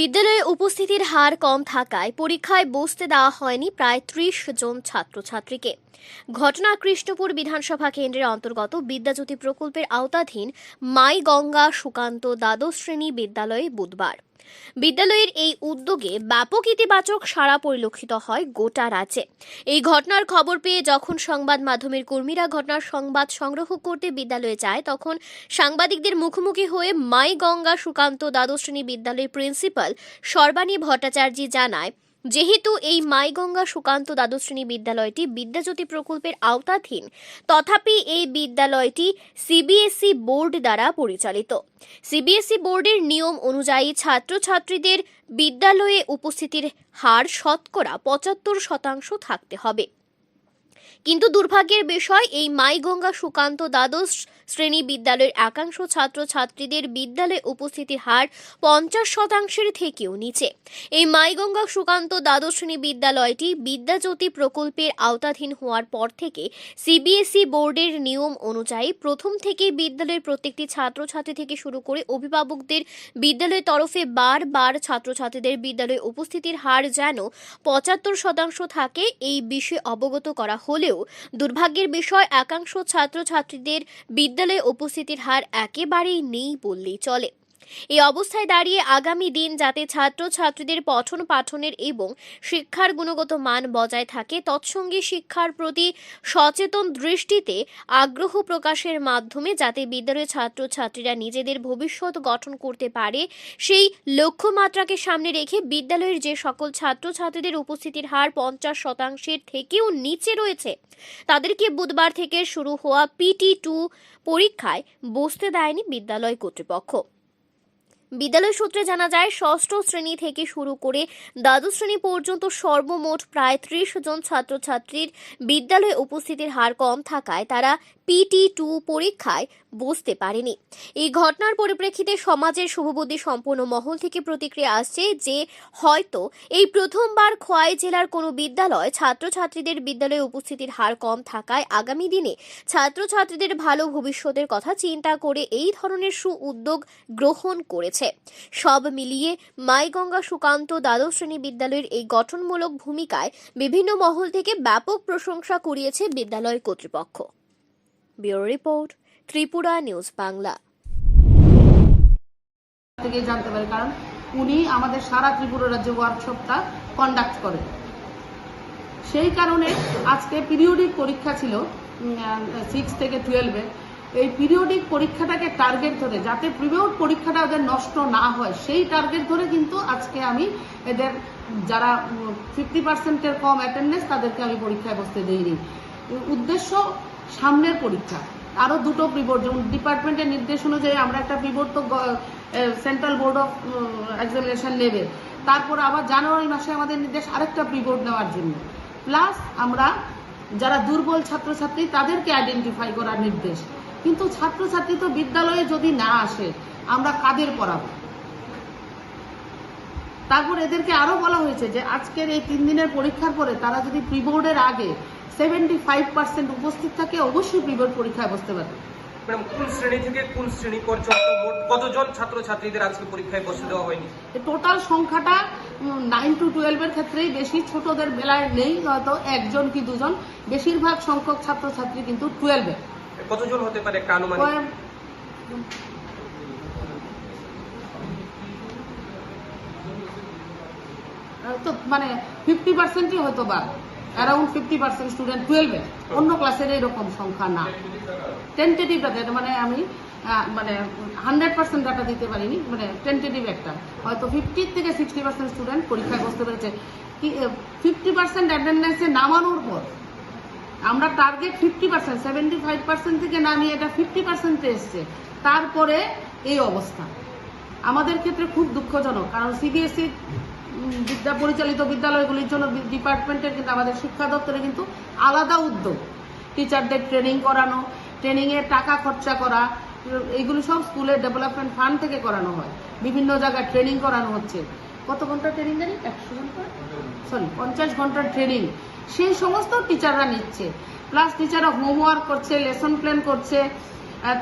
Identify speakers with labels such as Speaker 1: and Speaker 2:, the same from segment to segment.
Speaker 1: বিদ্যালয়ে উপস্থিতির হার কম থাকায় পরীক্ষায় বসতে দেওয়া হয়নি প্রায় ৩০ জন ছাত্রছাত্রীকে। ঘটনা কৃষ্ণপুর বিধানসভা কেন্দ্রের অন্তর্গত বিদ্যাজ্যোতি প্রকল্পের আওতাধীন মাই গঙ্গা সুকান্ত দ্বাদশ শ্রেণী বিদ্যালয়ে বুধবার। বিদ্যালয়ের এই উদ্যোগে ব্যাপক ইতিবাচক সাড়া পরিলক্ষিত হয় গোটা রাজ্যে। এই ঘটনার খবর পেয়ে যখন সংবাদ মাধ্যমের কর্মীরা ঘটনার সংবাদ সংগ্রহ করতে বিদ্যালয়ে যায়, তখন সাংবাদিকদের মুখোমুখি হয়ে মাই গঙ্গা সুকান্ত দ্বাদশ শ্রেণী বিদ্যালয়ের প্রিন্সিপাল সর্বাণী ভট্টাচার্য জানায়, যেহেতু এই মাই গঙ্গা সুকান্ত দ্বাদশ শ্রেণী বিদ্যালয়টি বিদ্যাজ্যোতি প্রকল্পের আওতাধীন, তথাপি এই বিদ্যালয়টি সিবিএসই বোর্ড দ্বারা পরিচালিত। সিবিএসই বোর্ডের নিয়ম অনুযায়ী ছাত্রছাত্রীদের বিদ্যালয়ে উপস্থিতির হার শতকরা ৭৫% থাকতে হবে। কিন্তু দুর্ভাগ্যের বিষয়, এই মাই গঙ্গা সুকান্ত দ্বাদশ শ্রেণী বিদ্যালয়ের একাংশ ছাত্রছাত্রীদের বিদ্যালয়ে উপস্থিতির হার ৫০% থেকেও নিচে। এই মাই গঙ্গা সুকান্ত দ্বাদশ শ্রেণী বিদ্যালয়টি বিদ্যাজ্যোতি প্রকল্পের আওতাধীন হওয়ার পর থেকে সিবিএসই বোর্ডের নিয়ম অনুযায়ী প্রথম থেকেই বিদ্যালয়ের প্রত্যেকটি ছাত্রছাত্রী থেকে শুরু করে অভিভাবকদের বিদ্যালয়ের তরফে বারবার ছাত্রছাত্রীদের বিদ্যালয়ে উপস্থিতির হার যেন ৭৫% থাকে, এই বিষয়ে অবগত করা হলেও দুর্ভাগ্যের বিষয়, একাংশ ছাত্রছাত্রীদের বিদ্যালয়ে উপস্থিতির হার একেবারেই নেই বললেই চলে। এই অবস্থায় দাঁড়িয়ে আগামী দিন যাতে ছাত্রছাত্রীদের পঠন পাঠনের এবং শিক্ষার গুণগত মান বজায় থাকে, তৎসঙ্গে শিক্ষার প্রতি সচেতন দৃষ্টিতে আগ্রহ প্রকাশের মাধ্যমে যাতে বিদ্যালয়ের ছাত্রছাত্রীরা নিজেদের ভবিষ্যৎ গঠন করতে পারে, সেই লক্ষ্যমাত্রাকে সামনে রেখে বিদ্যালয়ের যে সকল ছাত্রছাত্রীদের উপস্থিতির হার ৫০% থেকেও নিচে রয়েছে, তাদেরকে বুধবার থেকে শুরু হওয়া PT2 পরীক্ষায় বসতে দেয়নি বিদ্যালয় কর্তৃপক্ষ। বিদ্যালয় সূত্রে জানা যায়, ষষ্ঠ শ্রেণী থেকে শুরু করে দ্বাদশ শ্রেণী পর্যন্ত সর্বমোট প্রায় ৩০ জন ছাত্রছাত্রীর বিদ্যালয়ে উপস্থিতির হার কম থাকায় তারা PT2 পরীক্ষায় বসতে পারেনি। এই ঘটনার পরিপ্রেক্ষিতে সমাজের শুভবুদ্ধি সম্পন্ন মহল থেকে প্রতিক্রিয়া আসছে যে হয়তো এই প্রথমবার খোয়াই জেলার কোনো বিদ্যালয় ছাত্রছাত্রীদের বিদ্যালয়ে উপস্থিতির হার কম থাকায় আগামী দিনে ছাত্রছাত্রীদের ভালো ভবিষ্যতের কথা চিন্তা করে এই ধরনের উদ্যোগ গ্রহণ করেছে। সব মিলিয়ে মাই গঙ্গা সুকান্ত দ্বাদশ শ্রেণী বিদ্যালয়ের এই গঠনমূলক ভূমিকায় বিভিন্ন মহল থেকে ব্যাপক প্রশংসা কুড়িয়েছে বিদ্যালয় কর্তৃপক্ষ। Bureau report, Tripura news Bangla.
Speaker 2: থেকে জানতে পারি, কারণ উনি আমাদের সারা ত্রিপুরা রাজ্যে ওয়ার্কশপটা কন্ডাক্ট করে। সেই কারণে আজকে পিরিয়ডিক পরীক্ষা ছিল 6 থেকে 12-এ। এই পিরিয়ডিক পরীক্ষাটাকে টার্গেট ধরে, যাতে পিরিয়ড পরীক্ষাটা ওদের নষ্ট না হয়, সেই টার্গেট ধরে কিন্তু আজকে আমি এদের যারা 50%-এর কম অ্যাটেন্ডেন্স, তাদেরকে আমি পরীক্ষায় বসতে দিইনি। উদ্দেশ্য সামনের পরীক্ষা, আরো দুটো প্রিবোর্ড, যেমন ডিপার্টমেন্টের নির্দেশ অনুযায়ী আমরা একটা প্রিবোর্ড তো সেন্ট্রাল বোর্ড অফ এক্সামিনেশন নেবে, তারপর আবার জানুয়ারি মাসে আমাদের নির্দেশ আরেকটা প্রিবোর্ড নেওয়ার জন্য, প্লাস আমরা যারা দুর্বল ছাত্রছাত্রী তাদেরকে আইডেন্টিফাই করার নির্দেশ। কিন্তু ছাত্রছাত্রী তো বিদ্যালয়ে যদি না আসে, আমরা কাদের পড়াবো? তারপর এদেরকে আরো বলা হয়েছে যে আজকের এই 3 দিনের পরীক্ষার পরে তারা যদি প্রিবোর্ডের আগে 75% উপস্থিত থাকে, অবশ্যই প্রিবোর্ড পরীক্ষায় বসতে পারবে।
Speaker 3: ম্যাডাম, কোন শ্রেণী থেকে কোন শ্রেণী পর্যন্ত মোট কতজন ছাত্রছাত্রীদের আজকে পরীক্ষায় বসতে দেওয়া হয়নি?
Speaker 2: টোটাল সংখ্যাটা 9 to 12-এর ক্ষেত্রেই বেশি, ছোটদের বেলায় নেই, হয়তো 1জন কি 2জন। বেশিরভাগ সংখ্যক ছাত্রছাত্রী কিন্তু 12-এ।
Speaker 3: কতজন হতে পারে একটা আনুমানিক?
Speaker 2: তো মানে 50%-ই হয়তো বা অ্যারাউন্ড 50% স্টুডেন্ট 12-এ, অন্য ক্লাসের এরকম সংখ্যা না। টেন্টেটিভ ডাটা, মানে আমি 100% ডাটা দিতে পারিনি, মানে টেন্টেটিভ একটা, হয়তো 50 থেকে 60% স্টুডেন্ট পরীক্ষায় বসতে পেরেছে। 50% অ্যাটেন্ডেন্সে নামানোর পর আমরা টার্গেট 50%, 75% থেকে নামিয়ে এটা 50%-এ এসছে, তারপরে এই অবস্থা আমাদের ক্ষেত্রে খুব দুঃখজনক। কারণ সিবিএসই পরিচালিত বিদ্যালয়গুলির জন্য ডিপার্টমেন্টের কিন্তু, আমাদের শিক্ষা দপ্তরে কিন্তু আলাদা উদ্যোগ, টিচারদের ট্রেনিং করানো, ট্রেনিংয়ে টাকা খরচা করা, এইগুলো সব স্কুলের ডেভেলপমেন্ট ফান্ড থেকে করানো হয়। বিভিন্ন জায়গায় ট্রেনিং করানো হচ্ছে। কত ঘন্টা ট্রেনিং জানি? 50 ঘন্টার ট্রেনিং সেই সমস্ত টিচাররা নিচ্ছে। প্লাস টিচাররা হোমওয়ার্ক করছে, লেসন প্ল্যান করছে,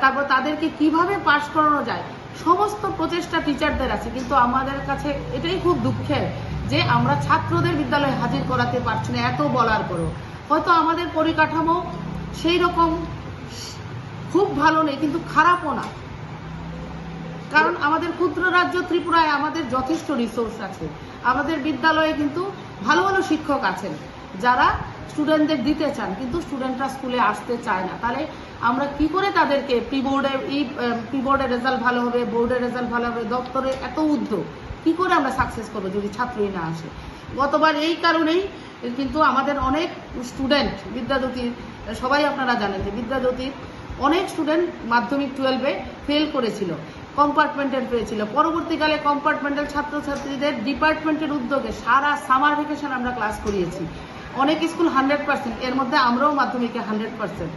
Speaker 2: তারপর তাদেরকে কিভাবে পাস করানো যায় সমস্ত প্রচেষ্টা টিচারদের আছে, কিন্তু আমাদের কাছে এটাই খুব দুঃখের যে আমরা ছাত্রদের বিদ্যালয়ে হাজির করাতে পারছি না। এত বলার পরও হয়তো আমাদের পরিকাঠামো সেই রকম খুব ভালো নেই, কিন্তু খারাপও না, কারণ আমাদের ক্ষুদ্র রাজ্য ত্রিপুরায় আমাদের যথেষ্ট রিসোর্স আছে। আমাদের বিদ্যালয়ে কিন্তু ভালো ভালো শিক্ষক আছেন যারা স্টুডেন্টদের দিতে চান, কিন্তু স্টুডেন্টরা স্কুলে আসতে চায় না। তাহলে আমরা কি করে তাদেরকে প্রি বোর্ডের রেজাল্ট ভালো হবে, বোর্ডের রেজাল্ট ভালো হবে, দপ্তরের এত উদ্যোগ কি করে আমরা সাকসেস করবো যদি ছাত্রই না আসে? গতবার এই কারণেই কিন্তু আমাদের অনেক স্টুডেন্ট বিদ্যাজ্যোতির, সবাই আপনারা জানেন যে বিদ্যাজ্যোতির অনেক স্টুডেন্ট মাধ্যমিক 12-এ ফেল করেছিল, কম্পার্টমেন্টাল পেয়েছিল। পরবর্তীকালে কম্পার্টমেন্টাল ছাত্রছাত্রীদের ডিপার্টমেন্টের উদ্যোগে সারা সামার ভ্যাকেশন আমরা ক্লাস করিয়েছি। অনেক স্কুল 100%, এর মধ্যে আমরাও মাধ্যমিকে 100%।